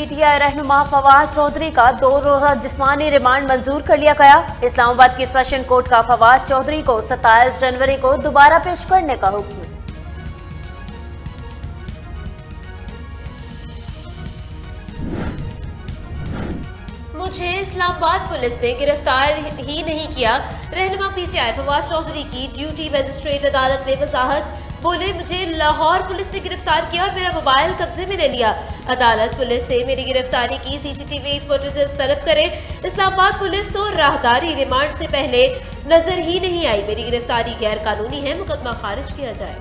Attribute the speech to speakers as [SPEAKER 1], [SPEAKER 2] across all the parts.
[SPEAKER 1] PTI रहनुमा फवाद चौधरी का 2 रोजा जिस्मानी रिमांड मंजूर कर लिया गया। इस्लामाबाद की सेशन कोर्ट का फवाद चौधरी को 27 जनवरी को दोबारा पेश करने का हुक्म।
[SPEAKER 2] मुझे इस्लामाबाद पुलिस ने गिरफ्तार ही नहीं किया, रहनुमा पीटीआई फवाद चौधरी की ड्यूटी मजिस्ट्रेट अदालत में वजाहत। बोले, मुझे लाहौर पुलिस ने गिरफ्तार किया और मेरा मोबाइल कब्जे में ले लिया। अदालत पुलिस से मेरी गिरफ्तारी की सीसीटीवी फुटेजेस तलब करे। इस्लामाबाद पुलिस तो राहदारी रिमांड से पहले नजर ही नहीं आई। मेरी गिरफ्तारी गैर कानूनी है, मुकदमा खारिज किया जाए।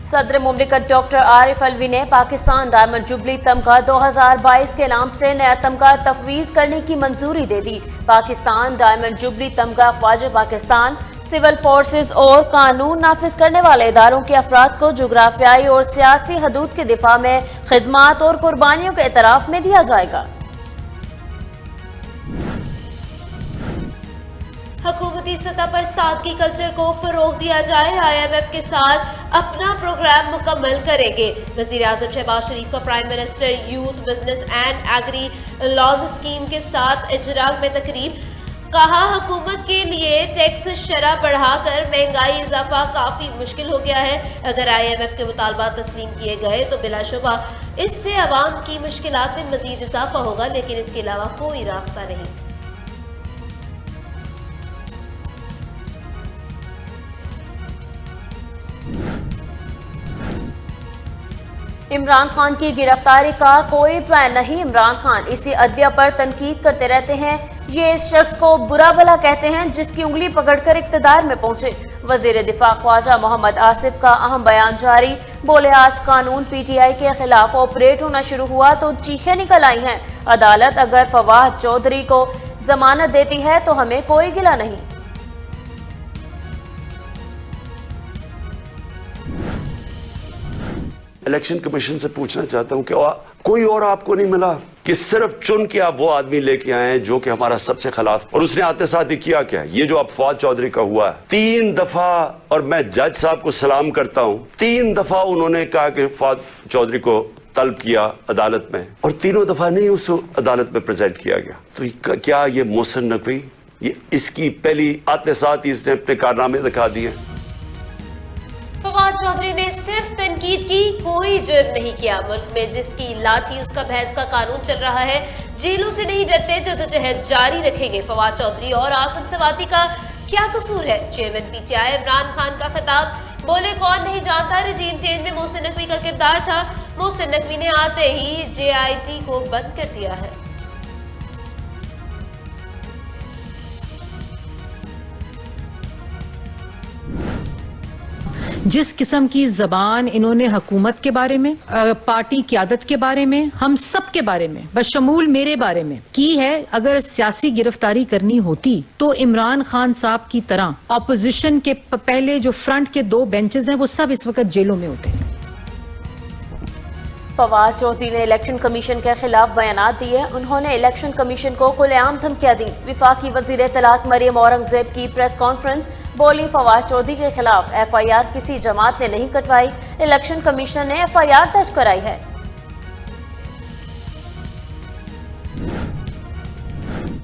[SPEAKER 1] सदर मुमलिकत डॉक्टर आरिफ अलवी ने पाकिस्तान डायमंड जुबली तमगा 2022 के नाम से नया तमगा तफवीज करने की मंजूरी दे दी। पाकिस्तान डायमंड जुबली तमगा ख्वाज पाकिस्तान, सिविल फोर्सेज और कानून नाफिज करने वाले इदारों के अफराद को जोग्राफियाई और सियासी हदूद के दिफा में खिदमात और कुर्बानियों के एतराफ में दिया जाएगा।
[SPEAKER 2] हुकूमती सतह पर सादगी कल्चर को फरोग दिया जाए। IMF के साथ अपना प्रोग्राम मुकम्मल करेंगे। वजीर आजम शहबाज शरीफ का prime minister youth business and agri loan scheme के साथ इजराक में तकरीब। कहा, हुकूमत के लिए टैक्स शरह बढ़ाकर महंगाई इजाफा काफी मुश्किल हो गया है। अगर IMF के मुतालबात तस्लीम किए गए तो बिलाशुबा इससे अवाम की मुश्किलात में मजीद इजाफा होगा, लेकिन इसके अलावा कोई रास्ता नहीं।
[SPEAKER 1] इमरान खान की गिरफ्तारी का कोई प्लान नहीं। इमरान खान इसी अदलिया पर तनकीद करते रहते हैं। ये इस शख्स को बुरा भला कहते हैं जिसकी उंगली पकड़कर इक्तदार में पहुंचे। वजीर दिफा ख्वाजा मोहम्मद आसिफ का अहम बयान जारी। बोले, आज कानून पीटीआई के खिलाफ ऑपरेट होना शुरू हुआ तो चीखें निकल आई हैं। अदालत अगर फवाद चौधरी को जमानत देती है तो हमें कोई गिला नहीं।
[SPEAKER 3] इलेक्शन कमीशन से पूछना चाहता हूं कि कोई और आपको नहीं मिला कि सिर्फ चुन के आप वो आदमी लेके आए हैं जो कि हमारा सबसे खिलाफ, और उसने आते साथ ही किया क्या? ये जो अब फवाद चौधरी का हुआ है 3 दफा, और मैं जज साहब को सलाम करता हूं, 3 दफा उन्होंने कहा कि फवाद चौधरी को तलब किया अदालत में, और तीनों दफा नहीं उस अदालत में प्रेजेंट किया गया। तो क्या ये मोहसिन नकवी, ये इसकी पहली आते साथ ही इसने अपने कारनामे दिखा दिए।
[SPEAKER 2] फवाद चौधरी ने सिर्फ तनकीद की, कोई जुर्म नहीं किया। मुल्क में जिसकी लाठी उसका भैंस का कानून चल रहा है। जेलों से नहीं डरते, जद्दोजहद जारी रखेंगे। फवाद चौधरी और आसिम सवाती का क्या कसूर है? चेयरमैन पीटीआई इमरान खान का खिताब। बोले, कौन नहीं जानता रजीम चेंज में मोहसिन नकवी का किरदार था। मोहसिन नकवी ने आते ही JIT को बंद कर दिया है।
[SPEAKER 4] जिस किस्म की जबान इन्होंने हुकूमत के बारे में, पार्टी क़यादत के बारे में, हम सब के बारे में, बशमूल मेरे बारे में की है, अगर सियासी गिरफ्तारी करनी होती तो इमरान खान साहब की तरह ऑपोजिशन के पहले जो फ्रंट के 2 बेंचेस हैं वो सब इस वक्त जेलों में होते हैं।
[SPEAKER 1] फवाद चौधरी ने इलेक्शन कमीशन के खिलाफ बयान दिए। उन्होंने इलेक्शन कमीशन को खुलेआम धमकियां दी। विफाकी वजीर इत्तलात मरियम औरंगजेब की प्रेस कॉन्फ्रेंस। बोली, फवाद चौधरी के खिलाफ FIR किसी जमात ने नहीं कटवाई, इलेक्शन कमीशन ने FIR दर्ज कराई है।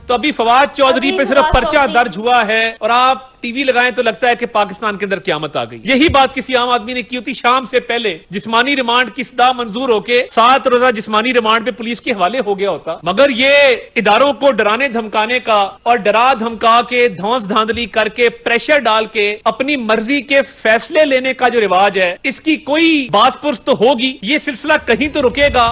[SPEAKER 5] तो अभी फवाद चौधरी पे सिर्फ पर्चा दर्ज हुआ है और आप टीवी लगाएं तो लगता है कि पाकिस्तान के अंदर क़यामत आ गई। यही बात किसी आम आदमी ने की होती शाम से पहले जिस्मानी रिमांड की सदा मंजूर होके 7 रोजा जिस्मानी रिमांड पे पुलिस के हवाले हो गया होता। मगर ये इदारों को डराने धमकाने का और डरा धमका के धौंस धांधली करके प्रेशर डाल के अपनी मर्जी के फैसले लेने का जो रिवाज है, इसकी कोई बासपुर्स तो होगी। ये सिलसिला कहीं तो रुकेगा।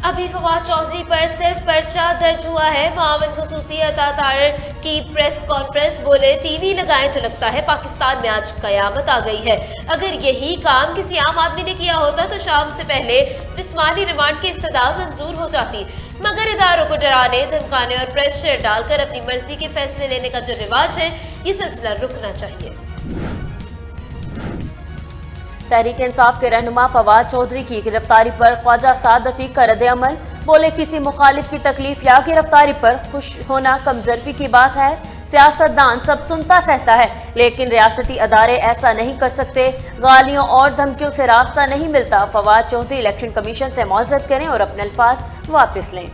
[SPEAKER 2] अभी फवाद चौधरी पर सिर्फ पर्चा दर्ज हुआ है। मावन खसूसी अतातार की प्रेस कॉन्फ्रेंस। बोले, टीवी लगाएं तो लगता है पाकिस्तान में आज कयामत आ गई है। अगर यही काम किसी आम आदमी ने किया होता तो शाम से पहले जिस्मानी रिमांड की इस्तदा मंजूर हो जाती। मगर इदारों को डराने धमकाने और प्रेशर डालकर अपनी मर्जी के फैसले लेने का जो रिवाज है, ये सिलसिला रुकना चाहिए। तहरीक इंसाफ के रहनुमा फवाद चौधरी की गिरफ्तारी पर ख्वाजा साद रफीक का रद्द-ए-अमल।
[SPEAKER 1] बोले किसी मुखालिफ की तकलीफ या गिरफ्तारी पर खुश होना कमजोरी की बात है। सियासतदान सब सुनता सहता है, लेकिन रियासती अदारे ऐसा नहीं कर सकते। गालियों और धमकियों से रास्ता नहीं मिलता। फवाद चौधरी इलेक्शन कमीशन से मौजरत करें और अपने अल्फाज वापस लें।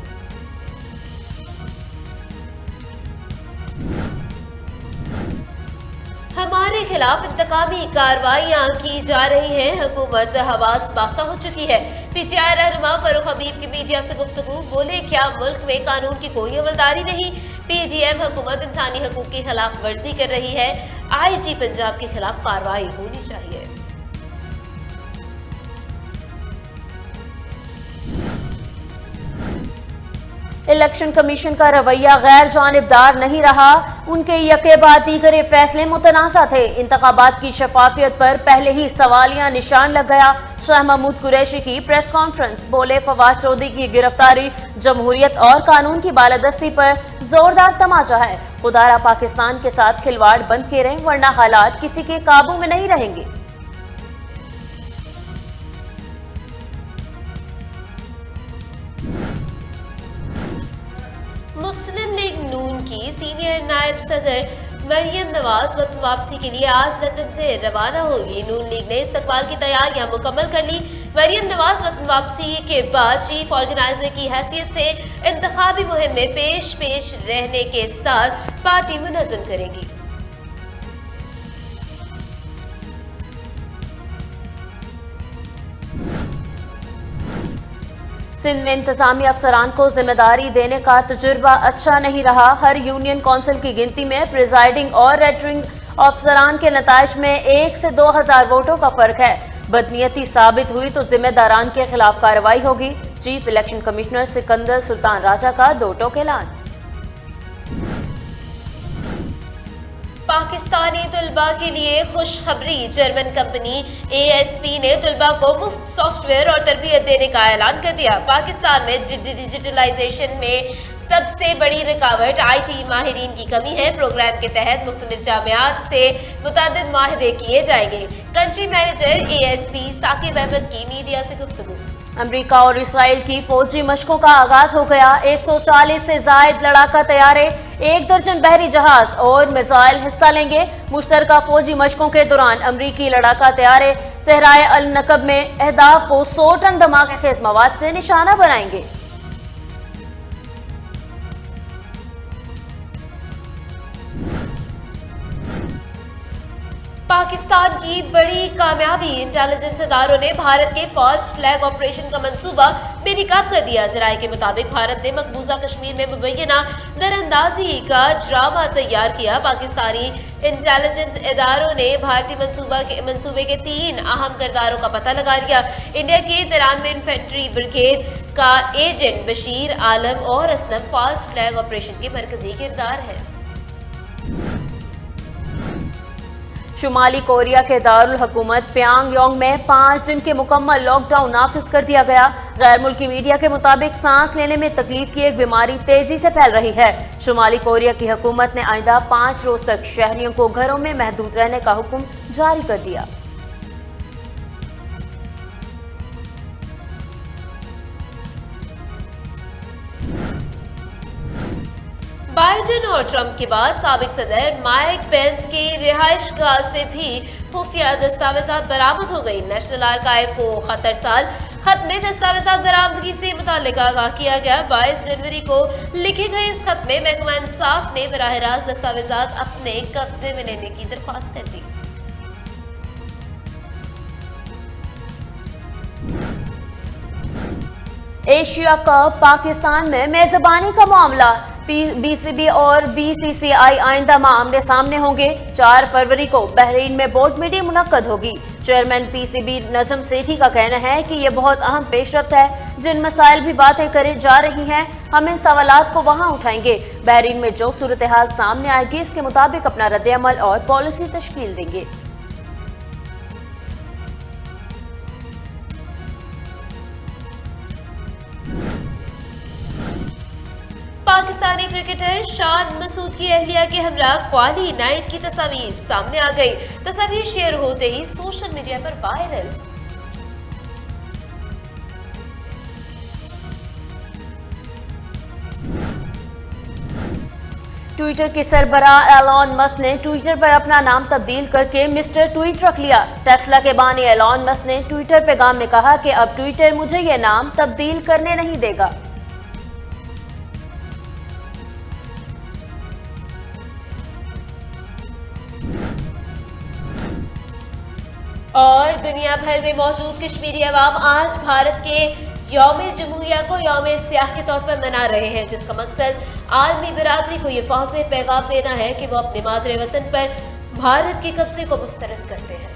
[SPEAKER 2] हमारे खिलाफ इंतकामी कार्रवाइयां की जा रही हैं, हुकूमत हवास बाख्ता हो चुकी है। पीटीआई रहनुमा फरूख हबीब की मीडिया से गुफ्तगू, बोले क्या मुल्क में कानून की कोई अमलदारी नहीं। पीजीएम हुकूमत इंसानी हकूक की खिलाफ वर्जी कर रही है। आईजी पंजाब के खिलाफ कार्रवाई होनी चाहिए।
[SPEAKER 1] इलेक्शन कमीशन का रवैया गैर जानिबदार नहीं रहा। उनके यके बाद दीगर फैसले मुतनाज़ा थे। इंतखाबात की शफाफियत पर पहले ही सवालिया निशान लग गया। शाह महमूद कुरैशी की प्रेस कॉन्फ्रेंस, बोले फवाद चौधरी की गिरफ्तारी जमहूरियत और कानून की बालादस्ती पर जोरदार तमाचा है। खुदारा पाकिस्तान के साथ खिलवाड़ बंद करें, वरना हालात किसी के काबू में नहीं रहेंगे।
[SPEAKER 2] मुस्लिम लीग नून की सीनियर नायब सदर मरियम नवाज वतन वापसी के लिए आज लंदन से रवाना होगी। नून लीग ने इस्तकबाल की तैयारियां मुकम्मल कर ली। मरियम नवाज वतन वापसी के बाद चीफ ऑर्गेनाइजर की हैसियत से इंतखाबी मुहिम में पेश रहने के साथ पार्टी मुनज़्ज़म करेगी।
[SPEAKER 1] सिंध में इंतजामी अफसरान को जिम्मेदारी देने का तजुर्बा अच्छा नहीं रहा। हर यूनियन कौंसिल की गिनती में प्रिजाइडिंग और रिटर्निंग अफसरान के नताइज में 1 से 2000 वोटों का फर्क है। बदनीयती साबित हुई तो जिम्मेदारान के खिलाफ कार्रवाई होगी। Chief election commissioner Sikandar Sultan Raja का 2 टोक ऐलान।
[SPEAKER 2] पाकिस्तानी तुलबा के लिए खुशखबरी, जर्मन कंपनी ASP ने तुलबा को मुफ्त सॉफ्टवेयर और तरबियत देने का ऐलान कर दिया। पाकिस्तान में डिजिटलाइजेशन में सबसे बड़ी रुकावट IT माहिरीन की कमी है। प्रोग्राम के तहत मुख्तलिफ जामियात से मुतअद्दिद माहिदे किए जाएंगे। Country manager ASP Saqib Ahmed की मीडिया से गुफ्तगू।
[SPEAKER 1] अमेरिका और इसराइल की फौजी मशकों का आगाज हो गया। 140 से जायद लड़ाका तैयारे, 1 दर्जन बहरी जहाज और मिसाइल हिस्सा लेंगे। मुश्तरका फौजी मशकों के दौरान अमरीकी लड़ाका तैयारे सहराए अल नकब में अहदाफ को 100 टन धमाकेखेज मवाद से निशाना बनाएंगे।
[SPEAKER 2] पाकिस्तान की बड़ी कामयाबी, इंटेलिजेंस इदारों ने भारत के फॉल्स फ्लैग ऑपरेशन का मंसूबा बेनकाब कर दिया। जराये के मुताबिक भारत ने मकबूजा कश्मीर में मुबैना दरअंदाजी का ड्रामा तैयार किया। पाकिस्तानी इंटेलिजेंस इदारों ने भारतीय मंसूबे के 3 अहम किरदारों का पता लगा लिया। इंडिया के 93 इन्फेंट्री ब्रिगेड का एजेंट बशीर आलम और असलम फॉल्स फ्लैग ऑपरेशन के मरकजी किरदार हैं।
[SPEAKER 1] शुमाली कोरिया के दारुल हुकूमत प्यांगयांग में 5 दिन के मुकम्मल लॉकडाउन नाफिज कर दिया गया। गैर मुल्की मीडिया के मुताबिक सांस लेने में तकलीफ की एक बीमारी तेजी से फैल रही है। शुमाली कोरिया की हुकूमत ने आइंदा 5 रोज तक शहरियों को घरों में महदूद रहने का हुक्म जारी कर दिया।
[SPEAKER 2] बाइडेन और ट्रंप के बाद साबिक सदर माइक पेंस की रिहाइशगाह से भी खुफिया दस्तावेजात बरामद हो गई। नेशनल आर्काइव को खत में दस्तावेजात बरामदगी से मुताल्लिक आगाह किया गया। 22 जनवरी को लिखे गए इस खत में महकमा इंसाफ ने बराह रास्त दस्तावेजात अपने कब्जे में लेने की दरख्वास्त कर दी।
[SPEAKER 1] एशिया कप पाकिस्तान में मेजबानी का मामला, BCB और BCCI आइंदा माह आमने सामने होंगे। 4 फरवरी को बहरीन में बोर्ड मीटिंग मुनक्कद होगी। चेयरमैन PCB नजम सेठी का कहना है कि यह बहुत अहम पेशरफ्त है। जिन मसाइल भी बातें करी जा रही हैं, हम इन सवालात को वहां उठाएंगे। बहरीन में जो सूरत हाल सामने आएगी, इसके मुताबिक अपना रद्द-ए-अमल और पॉलिसी तश्कील देंगे।
[SPEAKER 2] पाकिस्तानी क्रिकेटर शान मसूद की अहलिया के हमरा क्वाली नाइट की तस्वीर सामने आ गई। तस्वीर शेयर होते ही सोशल मीडिया पर वायरल।
[SPEAKER 1] ट्विटर के सरबराह एलॉन मस्क ने ट्विटर पर अपना नाम तब्दील करके मिस्टर ट्वीट रख लिया। टेस्ला के बानी एलॉन मस्क ने ट्विटर पैगाम में कहा कि अब ट्विटर मुझे यह नाम तब्दील करने नहीं देगा।
[SPEAKER 2] और दुनिया भर में मौजूद कश्मीरी अवाम आज भारत के यौम जमहूरिया को यौम सियाह के तौर पर मना रहे हैं, जिसका मकसद आलमी बिरादरी को ये वाज़ेह पैगाम देना है कि वो अपने मादरे वतन पर भारत के कब्जे को मुस्तरद करते हैं।